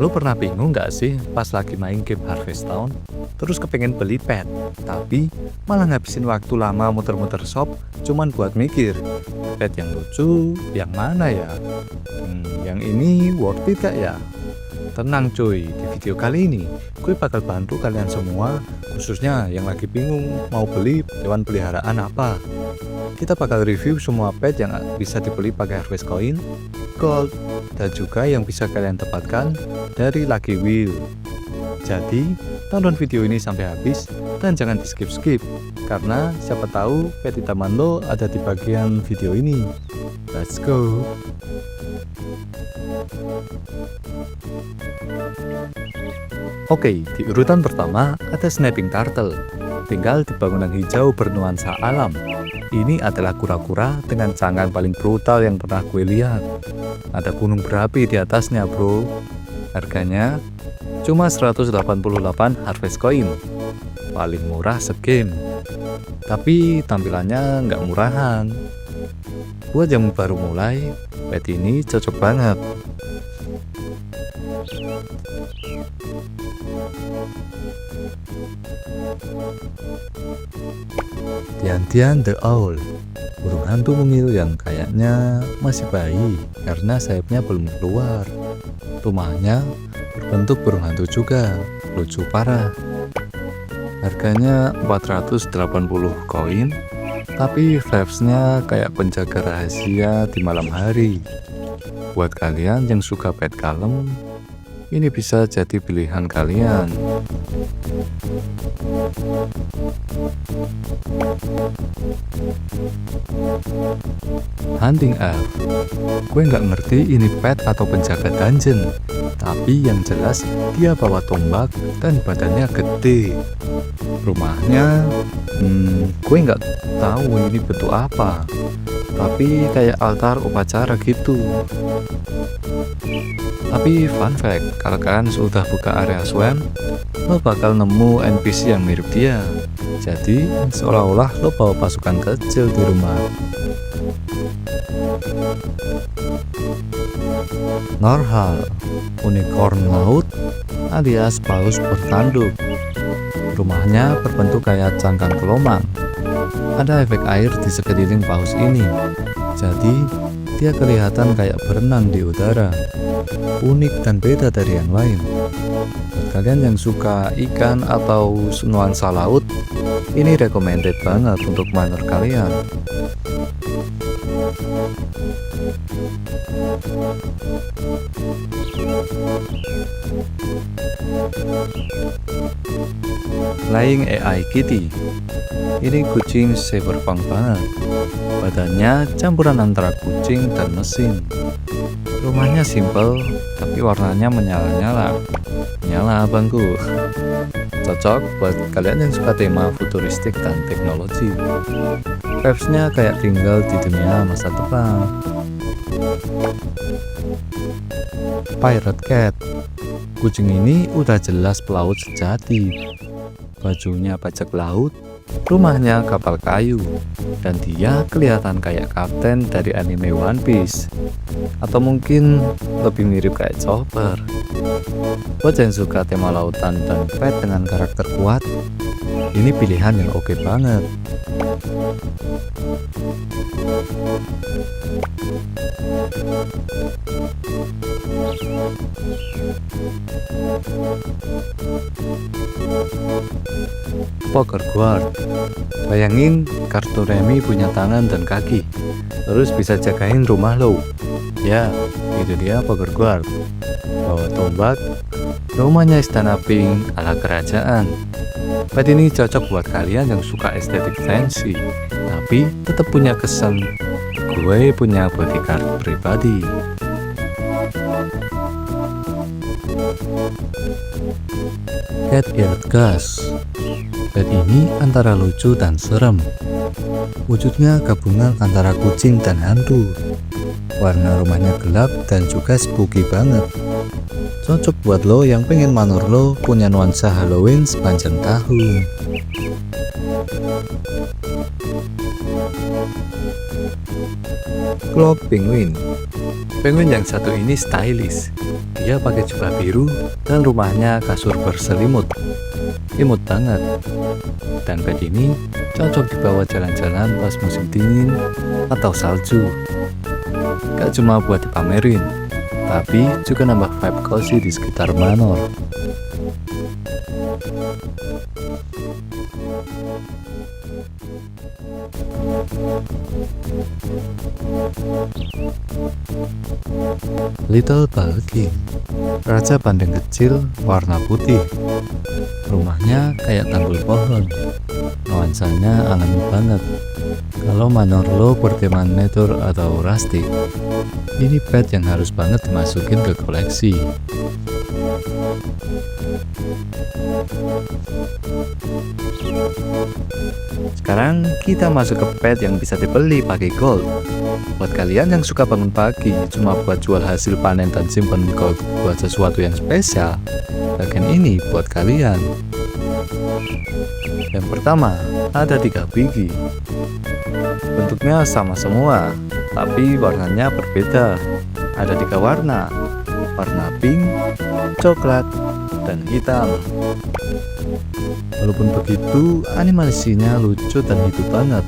Lo pernah bingung nggak sih pas lagi main game Harvest Town, terus kepengen beli pet, tapi malah ngabisin waktu lama muter-muter shop cuman buat mikir, pet yang lucu, yang mana ya? Yang ini worth it gak ya? Tenang cuy, di video kali ini gue bakal bantu kalian semua, khususnya yang lagi bingung mau beli hewan peliharaan apa. Kita bakal review semua pet yang bisa dibeli pakai Harvest Coin, Gold, dan juga yang bisa kalian dapatkan dari Lucky Wheel. Jadi, tonton video ini sampai habis dan jangan di skip-skip, karena siapa tahu pet di taman lo ada di bagian video ini. Let's go! Oke, di urutan pertama ada Snapping Turtle, tinggal di bangunan hijau bernuansa alam. Ini adalah kura-kura dengan cangkang paling brutal yang pernah gue lihat. Ada gunung berapi di atasnya bro. Harganya cuma 188 Harvest Coin, paling murah segame. Tapi tampilannya nggak murahan. Buat yang baru mulai, pet ini cocok banget. Tian-Tian the Owl, burung hantu mungil yang kayaknya masih bayi karena sayapnya belum keluar. Rumahnya berbentuk burung hantu juga, lucu parah. Harganya 480 koin, tapi vibes-nya kayak penjaga rahasia di malam hari. Buat kalian yang suka pet kalem, ini bisa jadi pilihan kalian. Hunting Elf, gue nggak ngerti ini pet atau penjaga dungeon, tapi yang jelas dia bawa tombak dan badannya gede. Rumahnya, gue nggak tahu ini bentuk apa, tapi kayak altar upacara gitu. Tapi fun fact, kalau kalian sudah buka area swamp, lo bakal nemu NPC yang mirip dia. Jadi seolah-olah lo bawa pasukan kecil di rumah. Norhal, unicorn laut alias paus bertanduk. Rumahnya berbentuk kayak cangkang kelomang. Ada efek air di sekeliling paus ini, jadi dia kelihatan kayak berenang di udara. Unik dan beda dari yang lain. Buat kalian yang suka ikan atau nuansa laut, ini recommended banget untuk minor kalian. Flying AI Kitty, ini kucing cyberpunk banget. Badannya campuran antara kucing dan mesin. Rumahnya simple, tapi warnanya menyala-nyala. Nyala abangku. Cocok buat kalian yang suka tema futuristik dan teknologi. Vibes-nya kayak tinggal di dunia masa depan. Pirate Cat, kucing ini udah jelas pelaut sejati. Bajunya bajak laut, rumahnya kapal kayu, dan dia kelihatan kayak kapten dari anime One Piece, atau mungkin lebih mirip kayak Chopper. Buat yang suka tema lautan dan pet dengan karakter kuat, ini pilihan yang oke banget. Poker Guard, bayangin kartu remi punya tangan dan kaki, terus bisa jagain rumah lo. Ya, itu dia Poker Guard. Bawa tombak, rumahnya istana pink ala kerajaan. Pet ini cocok buat kalian yang suka estetik fancy, tapi tetap punya kesan gue punya bodyguard pribadi. Cat-eared Gus, pet ini antara lucu dan serem. Wujudnya gabungan antara kucing dan hantu. Warna rumahnya gelap dan juga spooky banget. Cocok buat lo yang pengen manor lo punya nuansa Halloween sepanjang tahun. Claw Penguin, penguin yang satu ini stylish. Dia pakai jubah biru dan rumahnya kasur berselimut. Imut banget. Dan pet ini cocok dibawa jalan-jalan pas musim dingin atau salju. Gak cuma buat dipamerin, tapi juga nambah vibe cozy di sekitar manor. Little Balki, raja bandeng kecil warna putih. Rumahnya kayak tanggul pohon. Nuansanya alami banget. Kalau manor lo bertema nature atau rustic, ini pet yang harus banget dimasukin ke koleksi. Sekarang kita masuk ke pet yang bisa dibeli pakai gold. Buat kalian yang suka bangun pagi cuma buat jual hasil panen dan simpen gold buat sesuatu yang spesial, bagian ini buat kalian. Yang pertama, ada 3 biji. Bentuknya sama semua, tapi warnanya berbeda. Ada 3 warna, warna pink, coklat, dan hitam. Walaupun begitu, animasinya lucu dan hidup banget.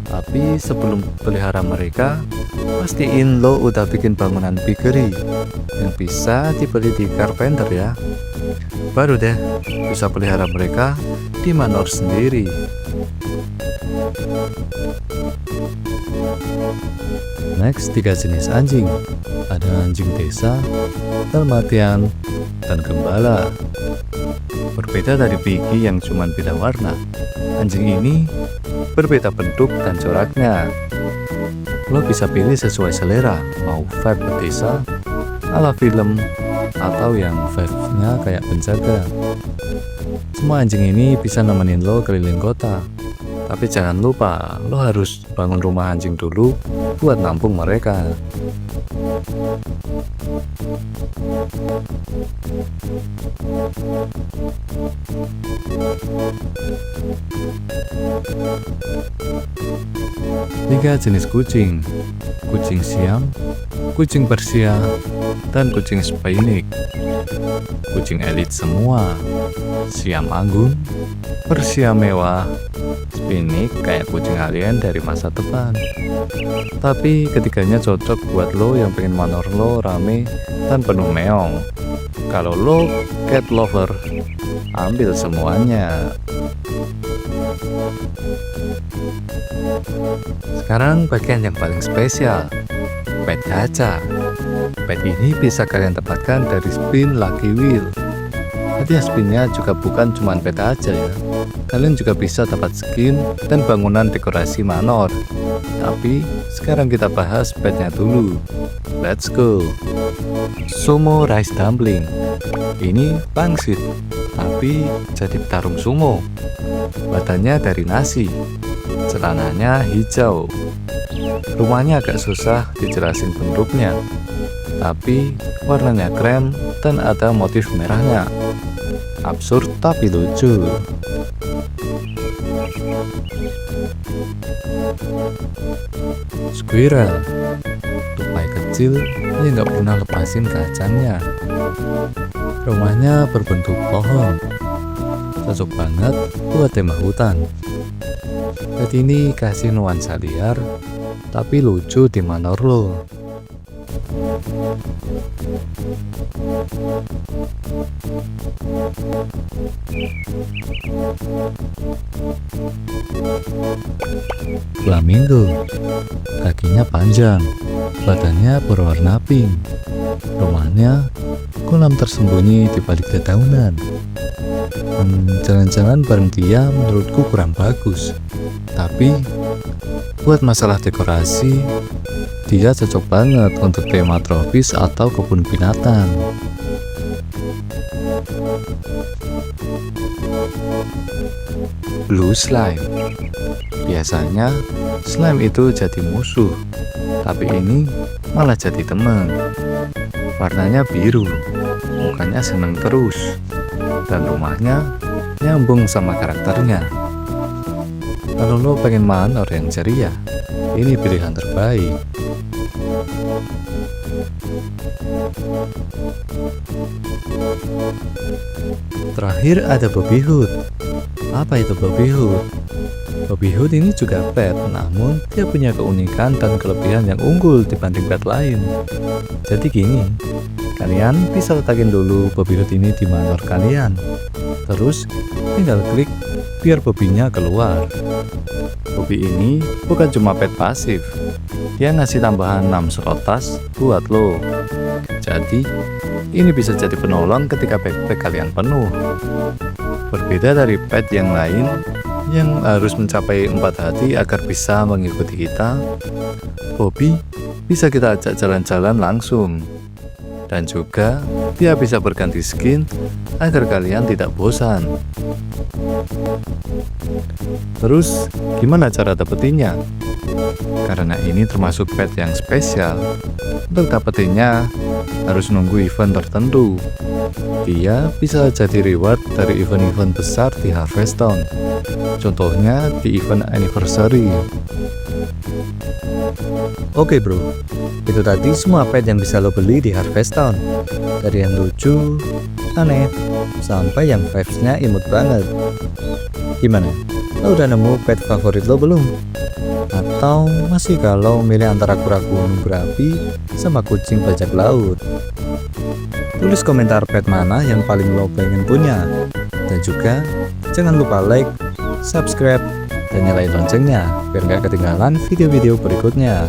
Tapi sebelum pelihara mereka, pastiin lo udah bikin bangunan piggery yang bisa dibeli di carpenter ya. Baru deh bisa pelihara mereka di manor sendiri. Next, 3 jenis anjing. Ada anjing desa, dalmatian, dan gembala. Berbeda dari Piggy yang cuma beda warna, anjing ini berbeda bentuk dan coraknya. Lo bisa pilih sesuai selera, mau vibe desa, ala film, atau yang vibe-nya kayak penjaga. Semua anjing ini bisa nemenin lo keliling kota. Tapi jangan lupa, lo harus bangun rumah anjing dulu buat nampung mereka. Tiga jenis kucing: kucing Siam, kucing Persia, dan kucing Spaynik. Kucing elit semua. Siam anggun, Persia mewah, Spaynik kayak kucing alien dari masa depan. Tapi ketiganya cocok buat lo yang pengen manor lo rame dan penuh meong. Kalau lo cat lover, ambil semuanya. Sekarang bagian yang paling spesial, pet gacha. Pet ini bisa kalian dapatkan dari spin Lucky Wheel. Hadiah spinnya juga bukan cuma pet aja ya. Kalian juga bisa dapat skin dan bangunan dekorasi manor. Tapi sekarang kita bahas petnya dulu. Let's go. Sumo Rice Dumpling. Ini pangsit, tapi jadi petarung sumo. Badannya dari nasi, celananya hijau. Rumahnya agak susah dijelasin bentuknya, tapi warnanya krem dan ada motif merahnya. Absurd tapi lucu. Squirrel, tupai kecil yang gak pernah lepasin kacangnya. Rumahnya berbentuk pohon, cocok banget buat tema hutan. Pet ini kasih nuansa liar, tapi lucu di manor lo. Flamingo, kakinya panjang, badannya berwarna pink. Rumahnya kolam tersembunyi di balik dedaunan. Jalan-jalan bareng dia menurutku kurang bagus. Tapi buat masalah dekorasi, dia cocok banget untuk tema tropis atau kebun binatang. Blue slime. Biasanya slime itu jadi musuh, tapi ini malah jadi teman. Warnanya biru, mukanya seneng terus, dan rumahnya nyambung sama karakternya. Kalau lo pengen manor yang ceria, ini pilihan terbaik. Terakhir ada Bobby Hood. Apa itu Bobby Hood? Bobby Hood ini juga pet, namun dia punya keunikan dan kelebihan yang unggul dibanding pet lain. Jadi gini, kalian bisa letakin dulu Bobby Hood ini di manor kalian. Terus tinggal klik biar Bobby-nya keluar. Bobby ini bukan cuma pet pasif, dia ngasih tambahan 6 slot tas buat lo. Jadi ini bisa jadi penolong ketika backpack kalian penuh. Berbeda dari pet yang lain yang harus mencapai 4 hati agar bisa mengikuti kita, Bobby bisa kita ajak jalan-jalan langsung. Dan juga dia bisa berganti skin agar kalian tidak bosan. Terus gimana cara dapetinnya? Karena ini termasuk pet yang spesial, untuk dapetinnya harus nunggu event tertentu. Dia bisa jadi reward dari event-event besar di Harvest Town. Contohnya di event anniversary. Oke bro, itu tadi semua pet yang bisa lo beli di Harvest Town. Dari yang lucu, aneh, sampai yang vibes-nya imut banget. Gimana? Lo udah nemu pet favorit lo belum? Atau masih galau milih antara kura gunung berapi sama kucing bajak laut? Tulis komentar pet mana yang paling lo pengen punya. Dan juga jangan lupa like, subscribe, dan nyalain loncengnya biar gak ketinggalan video-video berikutnya.